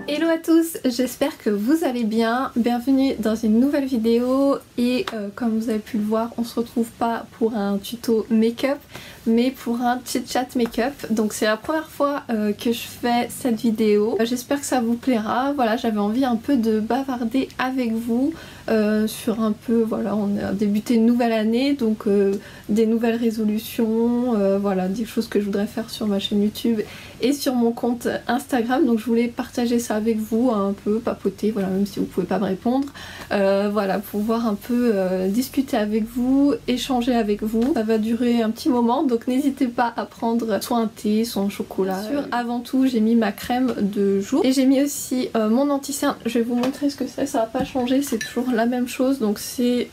Hello à tous, j'espère que vous allez bien. Bienvenue dans une nouvelle vidéo et comme vous avez pu le voir, on se retrouve pas pour un tuto make-up mais pour un chit-chat make-up. Donc c'est la première fois que je fais cette vidéo. J'espère que ça vous plaira. Voilà, j'avais envie un peu de bavarder avec vous sur un peu, voilà, on a débuté une nouvelle année, donc des nouvelles résolutions, voilà, des choses que je voudrais faire sur ma chaîne YouTube et sur mon compte Instagram. Donc je voulais partager ça avec vous, un peu papoter, voilà, même si vous pouvez pas me répondre, voilà, pouvoir un peu discuter avec vous, échanger avec vous. Ça va durer un petit moment, donc n'hésitez pas à prendre soit un thé, soit un chocolat. Avant tout, j'ai mis ma crème de jour et j'ai mis aussi mon anti-cerne. Je vais vous montrer ce que c'est, ça va pas changer, c'est toujours la même chose. Donc c'est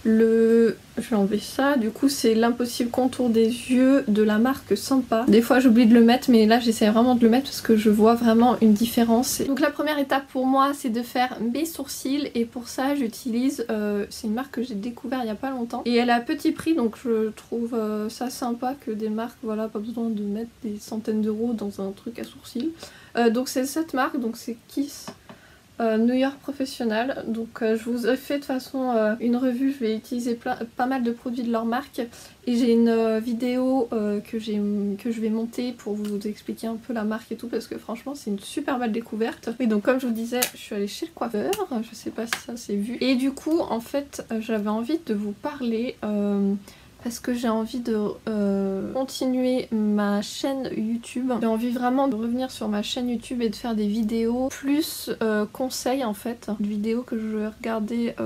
je vais enlever ça, du coup c'est l'Impossible Contour des Yeux de la marque Sampa. Des fois j'oublie de le mettre, mais là j'essaie vraiment de le mettre parce que je vois vraiment une différence. Donc la première étape pour moi c'est de faire mes sourcils, et pour ça j'utilise, c'est une marque que j'ai découvert il y a pas longtemps et elle est à petit prix, donc je trouve ça sympa que des marques, voilà, pas besoin de mettre des centaines d'euros dans un truc à sourcils. Donc c'est cette marque, donc c'est Kiss New York Professional. Donc je vous ai fait de toute façon une revue, je vais utiliser pas mal de produits de leur marque et j'ai une vidéo que je vais monter pour vous expliquer un peu la marque et tout, parce que franchement c'est une super belle découverte. Et donc comme je vous disais, je suis allée chez le coiffeur, je sais pas si ça s'est vu, et du coup en fait j'avais envie de vous parler parce que j'ai envie de continuer ma chaîne YouTube. J'ai envie vraiment de revenir sur ma chaîne YouTube et de faire des vidéos plus conseils en fait. Des vidéos que je regardais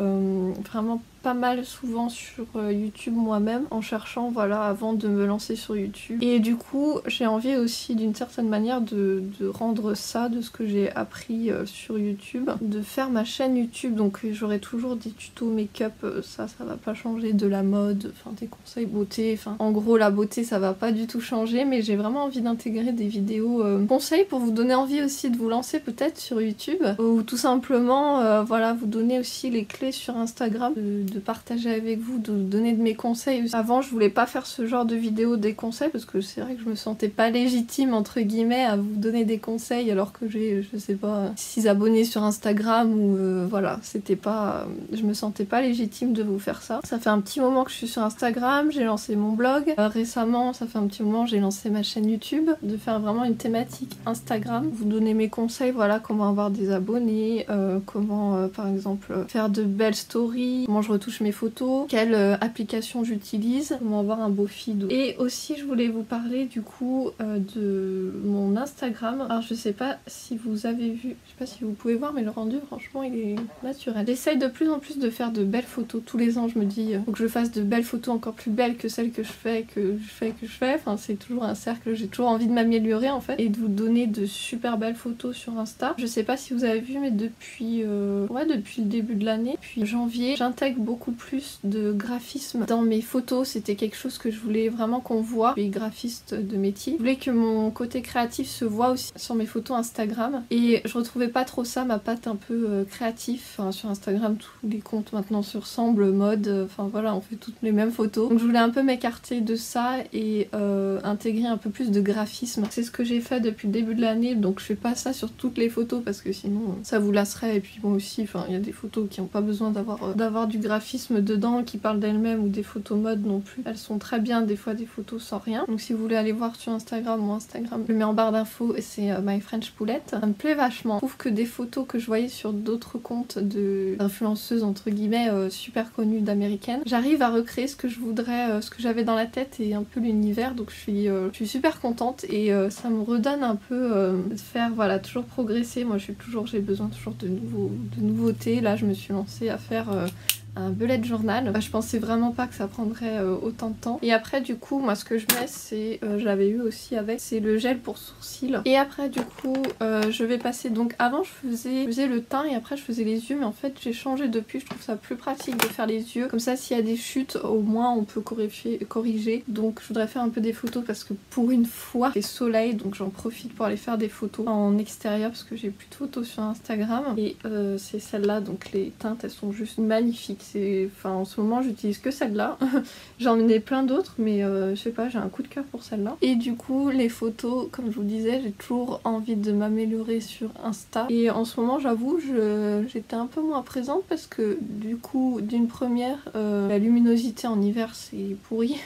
vraiment pas mal souvent sur YouTube moi-même en cherchant, voilà, avant de me lancer sur YouTube. Et du coup j'ai envie aussi d'une certaine manière de rendre ça, de ce que j'ai appris sur YouTube, de faire ma chaîne YouTube. Donc j'aurai toujours des tutos make-up, ça va pas changer, de la mode, enfin des conseils beauté, enfin en gros la beauté ça va pas du tout changer, mais j'ai vraiment envie d'intégrer des vidéos conseils pour vous donner envie aussi de vous lancer peut-être sur YouTube, ou tout simplement voilà, vous donner aussi les clés sur Instagram, de partager avec vous, de donner de mes conseils. Avant je voulais pas faire ce genre de vidéo des conseils parce que c'est vrai que je me sentais pas légitime entre guillemets à vous donner des conseils alors que j'ai, je sais pas, 6 abonnés sur Instagram, ou voilà, c'était pas, je me sentais pas légitime de vous faire ça. Ça fait un petit moment que je suis sur Instagram, j'ai lancé mon blog, récemment ça fait un petit moment j'ai lancé ma chaîne YouTube, de faire vraiment une thématique Instagram, vous donner mes conseils, voilà, comment avoir des abonnés, comment par exemple faire de belles stories, comment je retouche mes photos, quelle application j'utilise, comment avoir un beau feed. Et aussi je voulais vous parler du coup de mon Instagram. Alors je sais pas si vous avez vu, je sais pas si vous pouvez voir, mais le rendu franchement il est naturel. J'essaye de plus en plus de faire de belles photos. Tous les ans je me dis faut que je fasse de belles photos encore plus belles que celles que je fais, enfin c'est toujours un cercle, j'ai toujours envie de m'améliorer en fait et de vous donner de super belles photos sur Insta. Je sais pas si vous avez vu, mais depuis depuis le début de l'année, depuis janvier, j'intègre beaucoup plus de graphisme dans mes photos. C'était quelque chose que je voulais vraiment qu'on voit. Je suis graphiste de métier, je voulais que mon côté créatif se voit aussi sur mes photos Instagram, et je retrouvais pas trop ça, ma patte un peu créatif. Enfin, sur Instagram tous les comptes maintenant se ressemblent, mode, enfin voilà, on fait toutes les mêmes photos. Donc je voulais un peu m'écarter de ça et intégrer un peu plus de graphisme. C'est ce que j'ai fait depuis le début de l'année, donc je fais pas ça sur toutes les photos parce que sinon ça vous lasserait, et puis moi aussi, enfin il y a des photos qui n'ont pas besoin d'avoir du graphisme dedans, qui parlent d'elles-mêmes, ou des photos mode non plus. Elles sont très bien, des fois des photos sans rien. Donc si vous voulez aller voir sur Instagram, mon Instagram, je le mets en barre d'infos et c'est My French Poulette. Ça me plaît vachement. Je trouve que des photos que je voyais sur d'autres comptes d'influenceuses entre guillemets super connues d'américaines, j'arrive à recréer ce que je voudrais, ce que j'avais dans la tête et un peu l'univers. Donc je suis super contente et ça me redonne un peu de faire, voilà, toujours progresser. Moi j'ai besoin toujours de nouveautés. Là je me suis lancée à faire un bullet journal. Je pensais vraiment pas que ça prendrait autant de temps. Et après du coup moi ce que je mets c'est, j'avais eu aussi avec, c'est le gel pour sourcils. Et après du coup je vais passer, donc avant je faisais le teint et après je faisais les yeux, mais en fait j'ai changé depuis, je trouve ça plus pratique de faire les yeux. Comme ça s'il y a des chutes au moins on peut corriger. Donc je voudrais faire un peu des photos parce que pour une fois il fait soleil, donc j'en profite pour aller faire des photos en extérieur parce que j'ai plus de photos sur Instagram. Et c'est celle-là, donc les teintes elles sont juste magnifiques. enfin en ce moment j'utilise que celle-là. J'en ai plein d'autres mais je sais pas, j'ai un coup de cœur pour celle-là. Et du coup les photos, comme je vous disais, j'ai toujours envie de m'améliorer sur Insta. Et en ce moment j'avoue j'étais un peu moins présente parce que du coup d'une première, la luminosité en hiver c'est pourri.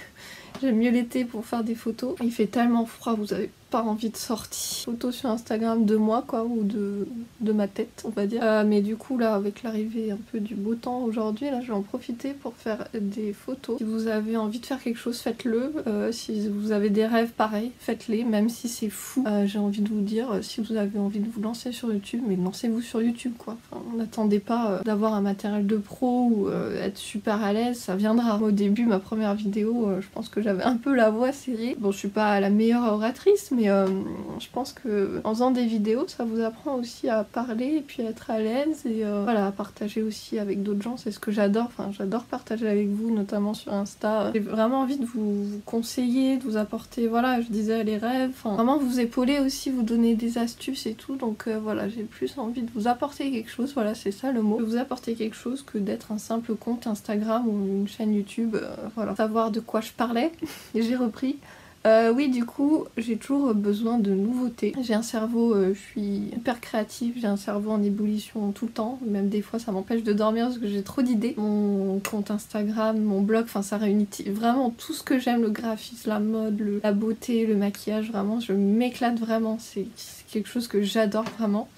J'aime mieux l'été pour faire des photos. Il fait tellement froid, vous avez pas envie de sortir. Photos sur Instagram de moi quoi, ou de ma tête on va dire. Mais du coup là avec l'arrivée un peu du beau temps aujourd'hui, là je vais en profiter pour faire des photos. Si vous avez envie de faire quelque chose, faites-le. Si vous avez des rêves pareils, faites-les, même si c'est fou. J'ai envie de vous dire, si vous avez envie de vous lancer sur YouTube, mais lancez-vous sur YouTube quoi. Enfin, n'attendez pas d'avoir un matériel de pro ou être super à l'aise, ça viendra. Au début, ma première vidéo, je pense que j'avais un peu la voix serrée. Bon, je suis pas la meilleure oratrice, mais je pense que en faisant des vidéos, ça vous apprend aussi à parler et puis à être à l'aise et voilà, à partager aussi avec d'autres gens. C'est ce que j'adore. Enfin, j'adore partager avec vous, notamment sur Insta. J'ai vraiment envie de vous conseiller, de vous apporter, voilà, je disais les rêves. Enfin, vraiment vous épauler aussi, vous donner des astuces et tout. Donc voilà, j'ai plus envie de vous apporter quelque chose. Voilà, c'est ça le mot. De vous apporter quelque chose que d'être un simple compte Instagram ou une chaîne YouTube. Voilà, savoir de quoi je parlais. Et j'ai repris. Oui, du coup, j'ai toujours besoin de nouveautés. J'ai un cerveau, je suis hyper créative, j'ai un cerveau en ébullition tout le temps. Même des fois, ça m'empêche de dormir parce que j'ai trop d'idées. Mon compte Instagram, mon blog, enfin, ça réunit vraiment tout ce que j'aime, le graphisme, la mode, la beauté, le maquillage. Vraiment, je m'éclate vraiment. C'est quelque chose que j'adore vraiment.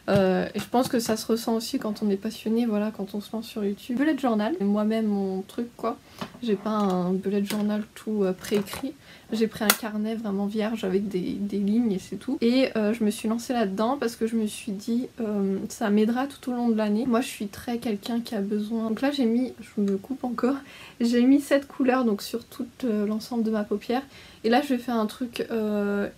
Et je pense que ça se ressent aussi quand on est passionné, voilà, quand on se lance sur YouTube. Bullet journal, moi-même mon truc quoi. J'ai pas un bullet journal tout préécrit. J'ai pris un carnet vraiment vierge avec des lignes et c'est tout. Et je me suis lancée là-dedans parce que je me suis dit ça m'aidera tout au long de l'année. Moi je suis très quelqu'un qui a besoin. Donc là j'ai mis, je me coupe encore, j'ai mis 7 couleurs donc sur tout l'ensemble de ma paupière. Et là je vais faire un truc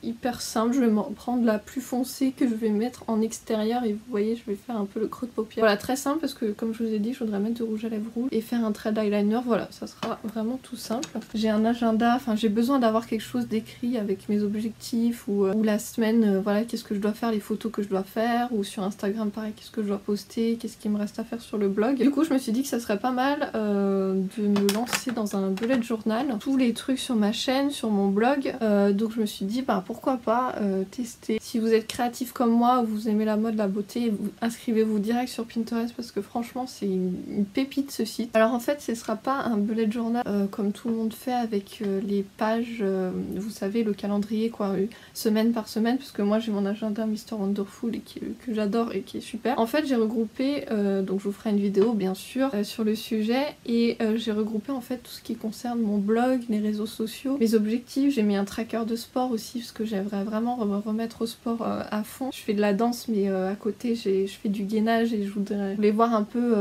hyper simple, je vais prendre la plus foncée que je vais mettre en extérieur et vous voyez je vais faire un peu le creux de paupière. Voilà, très simple parce que comme je vous ai dit je voudrais mettre du rouge à lèvres rouge et faire un trait d'eyeliner, voilà ça sera vraiment tout simple. J'ai un agenda, enfin j'ai besoin d'avoir quelque chose d'écrit avec mes objectifs ou la semaine, voilà qu'est-ce que je dois faire, les photos que je dois faire, ou sur Instagram pareil qu'est-ce que je dois poster, qu'est-ce qui me reste à faire sur le blog. Du coup je me suis dit que ça serait pas mal de me lancer dans un bullet journal, tous les trucs sur ma chaîne, sur mon blog, donc je me suis dit bah pourquoi pas tester. Si vous êtes créatif comme moi, vous aimez la mode, la beauté, inscrivez-vous direct sur Pinterest parce que franchement c'est une pépite ce site. Alors en fait ce sera pas un bullet journal comme tout le monde fait avec les pages, vous savez le calendrier quoi, semaine par semaine, parce que moi j'ai mon agenda Mr Wonderful et que j'adore et qui est super. En fait j'ai regroupé, donc je vous ferai une vidéo bien sûr sur le sujet, et j'ai regroupé en fait tout ce qui concerne mon blog, les réseaux sociaux, mes objectifs. J'ai mis un tracker de sport aussi parce que j'aimerais vraiment me remettre au sport à fond. Je fais de la danse mais à côté je fais du gainage et je voulais voir un peu,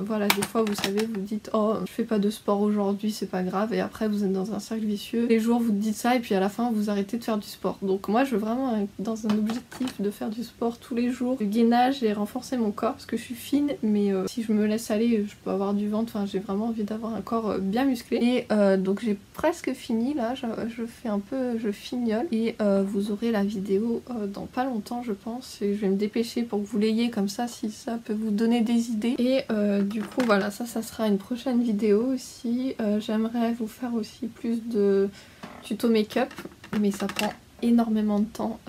voilà des fois vous savez vous dites oh je fais pas de sport aujourd'hui c'est pas grave, et après vous êtes dans un cercle vicieux. Les jours vous dites ça et puis à la fin vous arrêtez de faire du sport. Donc moi je veux vraiment être dans un objectif de faire du sport tous les jours, du gainage et renforcer mon corps parce que je suis fine mais si je me laisse aller je peux avoir du ventre, enfin j'ai vraiment envie d'avoir un corps bien musclé. Et donc j'ai presque fini là, je fais un peu, je fignole et vous aurez la vidéo dans pas longtemps je pense, et je vais me dépêcher pour que vous l'ayez comme ça si ça peut vous donner des idées. Et du coup voilà, ça sera une prochaine vidéo aussi. J'aimerais vous faire aussi plus de tuto make-up mais ça prend énormément de temps.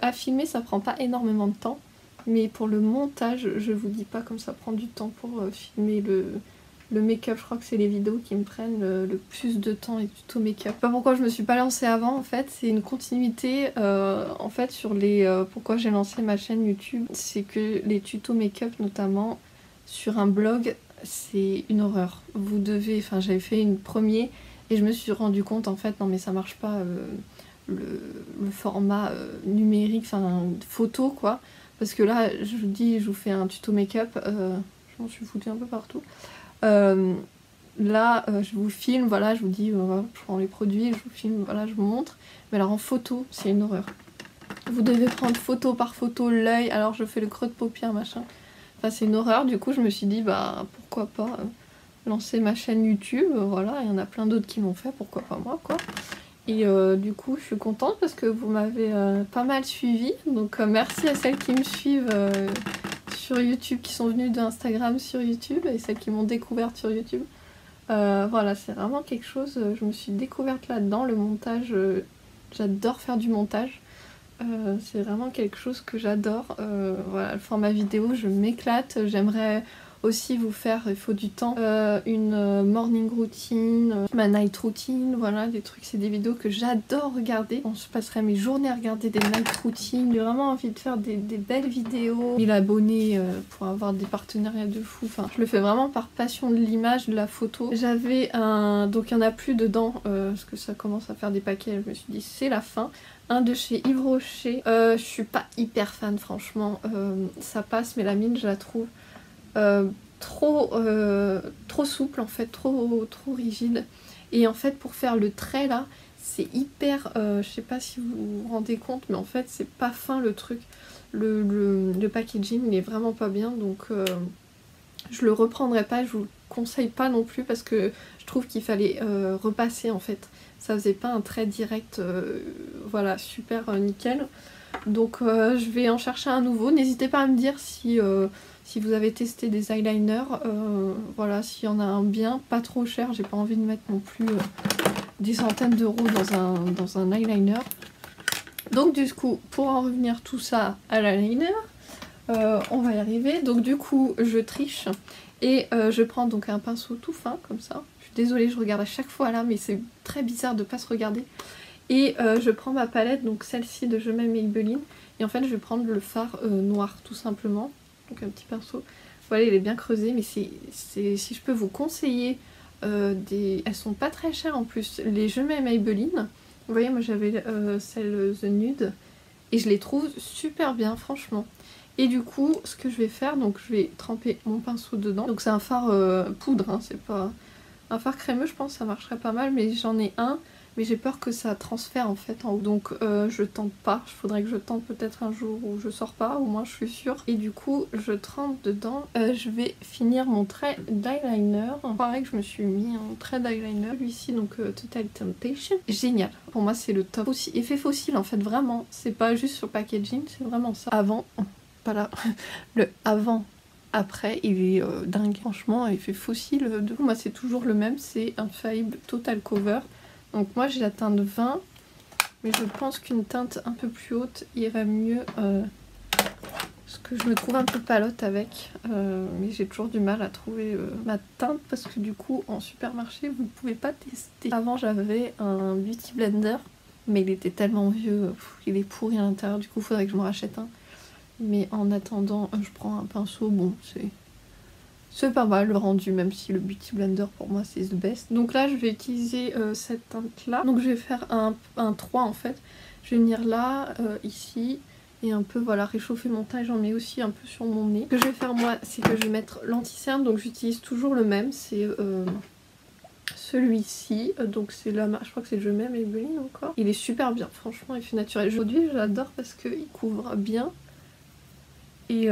À filmer ça prend pas énormément de temps, mais pour le montage je vous dis pas comme ça prend du temps pour filmer le make-up. Je crois que c'est les vidéos qui me prennent le plus de temps, les tutos make-up. Je sais pas pourquoi je me suis pas lancée avant en fait, c'est une continuité en fait sur les pourquoi j'ai lancé ma chaîne YouTube, c'est que les tutos make-up notamment sur un blog c'est une horreur. Vous devez, enfin j'avais fait une première et je me suis rendu compte en fait non mais ça marche pas le format numérique, enfin photo quoi, parce que là je vous dis je vous fais un tuto make-up, je m'en suis foutue un peu partout. Là je vous filme, voilà je vous dis je prends les produits, je vous filme, voilà je vous montre, mais alors en photo c'est une horreur. Vous devez prendre photo par photo l'œil, alors je fais le creux de paupière machin, enfin c'est une horreur. Du coup je me suis dit bah pourquoi pas lancer ma chaîne YouTube, voilà il y en a plein d'autres qui l'ont fait, pourquoi pas moi quoi. Et du coup je suis contente parce que vous m'avez pas mal suivi, donc merci à celles qui me suivent sur YouTube qui sont venues d'Instagram sur YouTube et celles qui m'ont découverte sur YouTube. Voilà, c'est vraiment quelque chose, je me suis découverte là-dedans, le montage, j'adore faire du montage. C'est vraiment quelque chose que j'adore. Voilà, le format vidéo, je m'éclate. J'aimerais aussi vous faire, il faut du temps, une morning routine, ma night routine, voilà, des trucs, c'est des vidéos que j'adore regarder. Je passerai mes journées à regarder des night routines. J'ai vraiment envie de faire des belles vidéos. 1000 abonnés pour avoir des partenariats de fou. Enfin, je le fais vraiment par passion de l'image, de la photo. J'avais un... Donc il n'y en a plus dedans, parce que ça commence à faire des paquets. Je me suis dit, c'est la fin. Un de chez Yves Rocher. Je suis pas hyper fan, franchement. Ça passe, mais la mine, je la trouve... trop souple en fait, trop rigide, et en fait pour faire le trait là c'est hyper, je sais pas si vous vous rendez compte, mais en fait c'est pas fin le truc, le packaging il est vraiment pas bien, donc je le reprendrai pas, je vous le conseille pas non plus parce que je trouve qu'il fallait repasser en fait, ça faisait pas un trait direct, voilà, super nickel. Donc je vais en chercher un nouveau. N'hésitez pas à me dire si vous avez testé des eyeliners, voilà, s'il y en a un bien, pas trop cher, j'ai pas envie de mettre non plus des centaines d'euros dans un eyeliner. Donc du coup, pour en revenir tout ça à l'eyeliner, on va y arriver. Donc du coup, je triche et je prends donc un pinceau tout fin comme ça. Je suis désolée, je regarde à chaque fois là, mais c'est très bizarre de pas se regarder. Et je prends ma palette, donc celle-ci de Je m'aime Maybelline, et en fait je vais prendre le fard noir tout simplement, donc un petit pinceau. Voilà, il est bien creusé, mais si je peux vous conseiller, elles sont pas très chères en plus, les Je m'aime Maybelline. Vous voyez, moi j'avais celle The Nude, et je les trouve super bien franchement. Et du coup, ce que je vais faire, donc je vais tremper mon pinceau dedans. Donc c'est un fard poudre, hein, c'est pas un fard crémeux, je pense que ça marcherait pas mal, mais j'en ai un. Mais j'ai peur que ça transfère en fait en haut. Donc je tente pas. Il faudrait que je tente peut-être un jour où je sors pas. Au moins je suis sûre. Et du coup je trempe dedans. Je vais finir mon trait d'eyeliner. Pareil que je me suis mis un trait d'eyeliner. Celui-ci donc Total Temptation. Génial. Pour moi c'est le top. Aussi, effet fossile en fait vraiment. C'est pas juste sur packaging. C'est vraiment ça. Avant. Pas là. Le avant. Après, il est dingue. Franchement, effet fossile. De coup, moi c'est toujours le même. C'est un Infaillible Total Cover. Donc moi j'ai la teinte 20, mais je pense qu'une teinte un peu plus haute irait mieux, parce que je me trouve un peu palote avec, mais j'ai toujours du mal à trouver ma teinte, parce que du coup en supermarché vous ne pouvez pas tester. Avant j'avais un Beauty Blender, mais il était tellement vieux, il est pourri à l'intérieur, du coup il faudrait que je me rachète un. Mais en attendant, je prends un pinceau, bon c'est pas mal le rendu, même si le Beauty Blender pour moi c'est the best. Donc là je vais utiliser cette teinte là. Donc je vais faire un 3 en fait. Je vais venir là, ici, et un peu voilà réchauffer mon teint. J'en mets aussi un peu sur mon nez. Ce que je vais faire moi, c'est que je vais mettre l'anti-cerne. Donc j'utilise toujours le même, c'est celui-ci. Donc c'est la marque, je crois que c'est Je m'aime Maybelline encore. Il est super bien, franchement il fait naturel. Aujourd'hui j'adore parce qu'il couvre bien. Et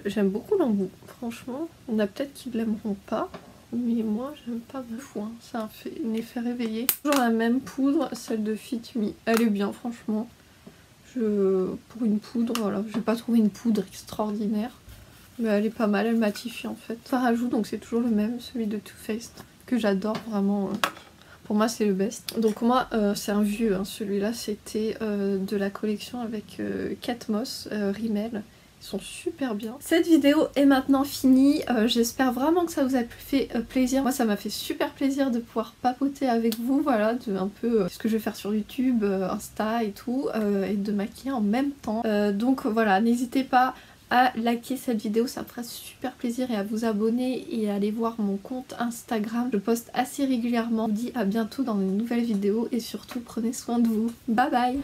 j'aime beaucoup l'embout, franchement. Il y en a peut-être qui ne l'aimeront pas, mais moi j'aime pas beaucoup, hein. Ça a fait un effet réveillé. Toujours la même poudre, celle de Fit Me. Elle est bien, franchement. Pour une poudre, voilà, j'ai pas trouvé une poudre extraordinaire, mais elle est pas mal, elle matifie en fait. Fard à joues, donc c'est toujours le même, celui de Too Faced, que j'adore vraiment. Pour moi c'est le best. Donc moi c'est un vieux, hein, celui-là c'était de la collection avec Kate Moss, Rimmel. Sont super bien. Cette vidéo est maintenant finie, j'espère vraiment que ça vous a fait plaisir. Moi ça m'a fait super plaisir de pouvoir papoter avec vous, voilà, de un peu ce que je vais faire sur YouTube, Insta et tout, et de maquiller en même temps. Donc voilà, n'hésitez pas à liker cette vidéo, ça me fera super plaisir, et à vous abonner et à aller voir mon compte Instagram. Je poste assez régulièrement. Je vous dis à bientôt dans une nouvelle vidéo et surtout prenez soin de vous. Bye bye.